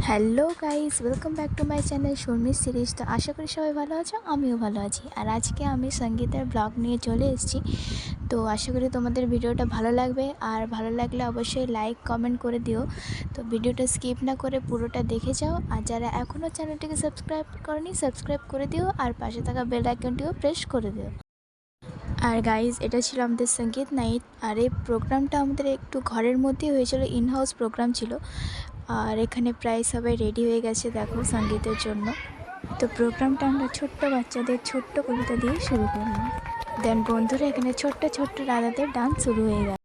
Hello guys, welcome back to my channel Sharmi's series. তো আশা করি সবাই ভালো আছো, আমিও ভালো আছি। আর আজকে আমি সঙ্গীতের ব্লগ নিয়ে চলে এসেছি। তো আশা করি তোমাদের ভিডিওটা ভালো লাগবে, আর ভালো লাগলে অবশ্যই লাইক কমেন্ট করে দিও। তো ভিডিওটা স্কিপ না করে পুরোটা দেখে যাও, আর যারা এখনও চ্যানেলটিকে সাবস্ক্রাইব করনি সাবস্ক্রাইব করে দিও, আর পাশে থাকা বেল আইকনটিও প্রেস করে দিও। আর গাইজ, এটা ছিল আমাদের সঙ্গীত নাইট। আর এই প্রোগ্রামটা আমাদের একটু ঘরের মধ্যেই হয়েছিল, ইনহাউস প্রোগ্রাম ছিল। আর এখানে প্রায় সবাই রেডি হয়ে গেছে দেখো সঙ্গীতের জন্য। তো প্রোগ্রামটা আমরা ছোট্ট বাচ্চাদের ছোট্ট কবিতা দিয়ে শুরু করলাম। দেন বন্ধুরা এখানে ছোট্ট ছোট্ট রাধাদের ডান্স শুরু হয়ে গেল।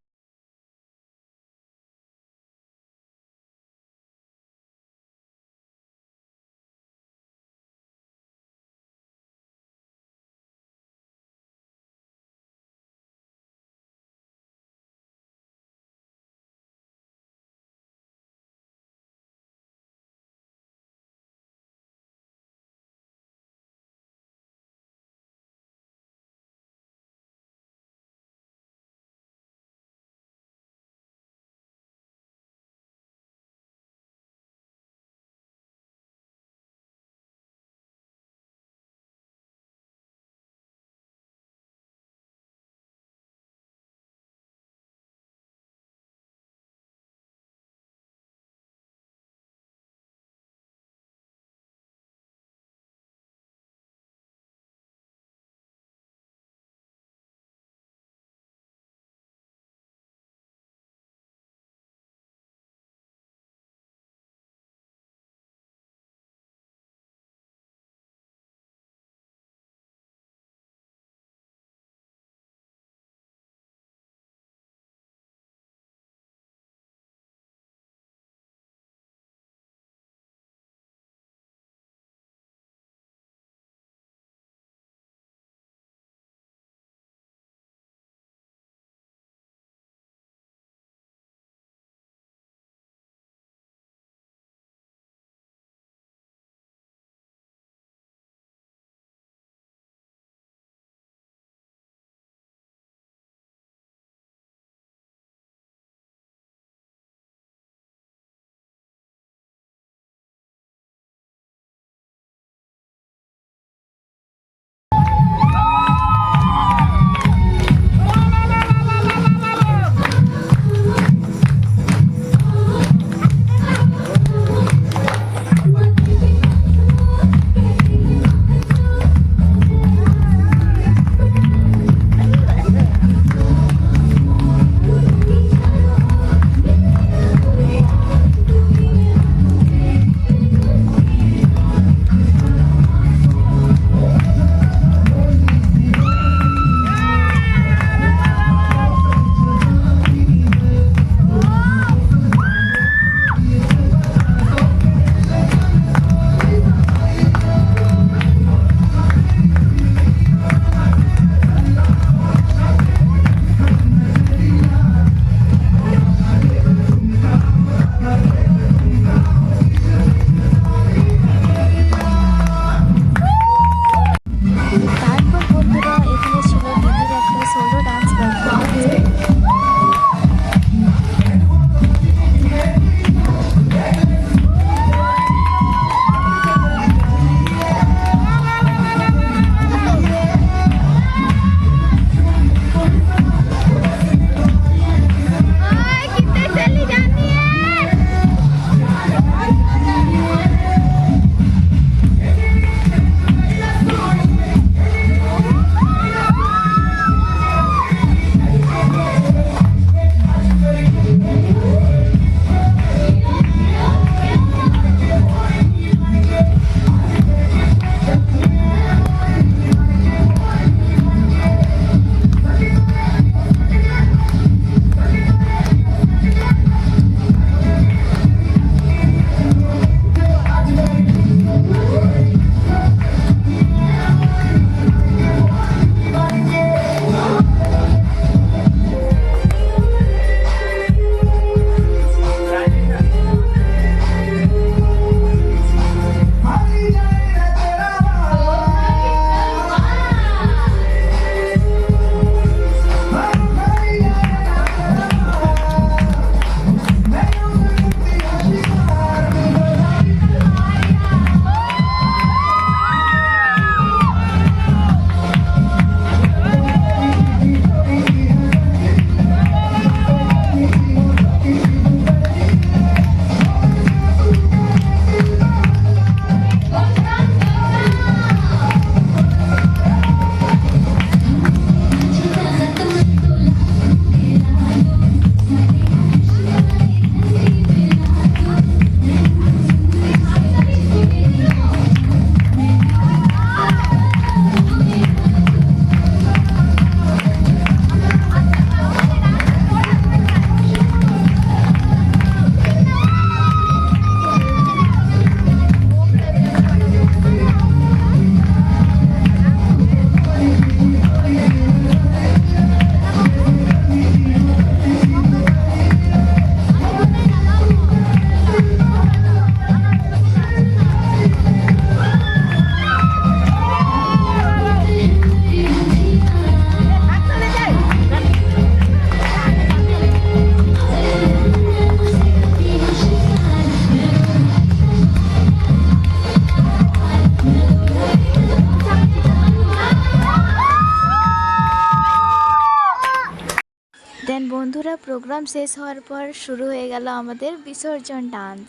দেন বন্ধুরা প্রোগ্রাম শেষ হওয়ার পর শুরু হয়ে গেল আমাদের বিসর্জন ডান্স।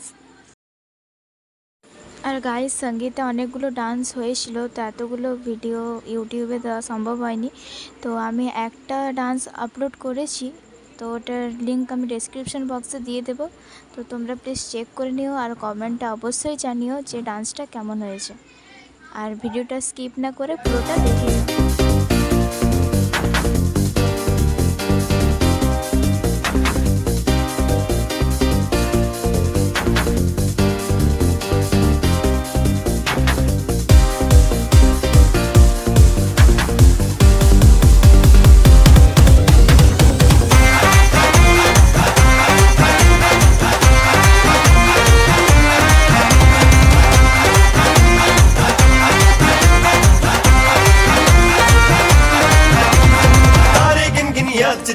আর গাইস সঙ্গীতে অনেকগুলো ডান্স হয়েছিল, তো এতগুলো ভিডিও ইউটিউবে দেওয়া সম্ভব হয়নি। তো আমি একটা ডান্স আপলোড করেছি, তো ওটার লিঙ্ক আমি ডেসক্রিপশন বক্সে দিয়ে দেবো। তো তোমরা প্লিজ চেক করে নিও আর কমেন্টে অবশ্যই জানিও যে ডান্সটা কেমন হয়েছে। আর ভিডিওটা স্কিপ না করে পুরোটা দেখে নিও।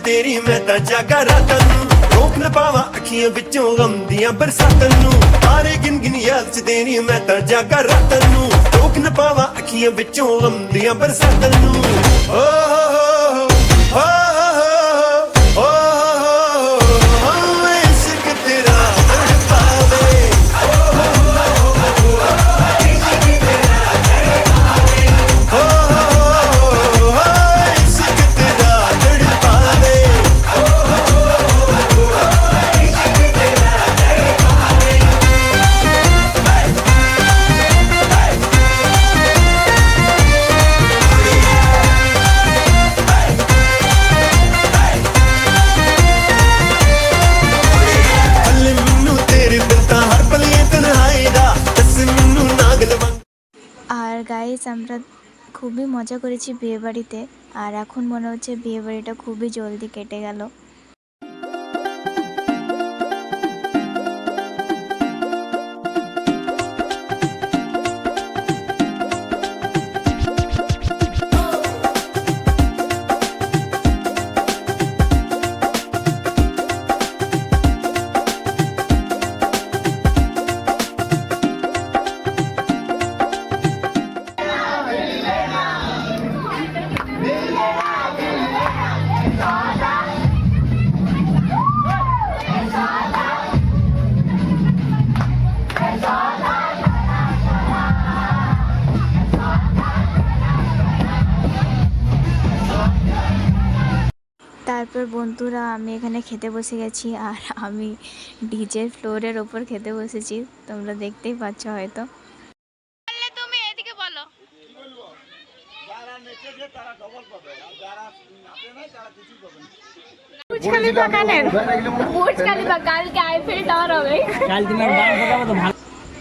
तेरी मैं ता जागा रातां नूं रोक न पावा अखियां विचों गम दियां बरसातां नूं तारे गिन गिन याद च तेरी मैं ता जागा रातां नूं रोक न पावा अखियां विचों गम दियां बरसातां नूं ओ हो ओ इश्क तेरा तड़पावे আর গাইস আমরা খুবই মজা করেছি বিয়েবাড়িতে, আর এখন মনে হচ্ছে বিয়েবাড়িটা খুবই জলদি কেটে গেল। তারপর বন্ধুরা আমি এখানে খেতে বসে গেছি, আর আমি ডিজে ফ্লোরের ওপর খেতে বসেছি, তোমরা দেখতেই পাচ্ছ হয়তো। তুমি এদিকে বলো।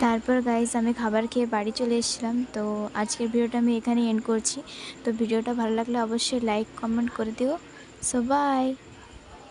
তারপর গাইস আমি খাবার খেয়ে বাড়ি চলে এসেছিলাম। তো আজকের ভিডিওটা আমি এখানে এন্ড করছি। তো ভিডিওটা ভালো লাগলে অবশ্যই লাইক কমেন্ট করে দিও। So by.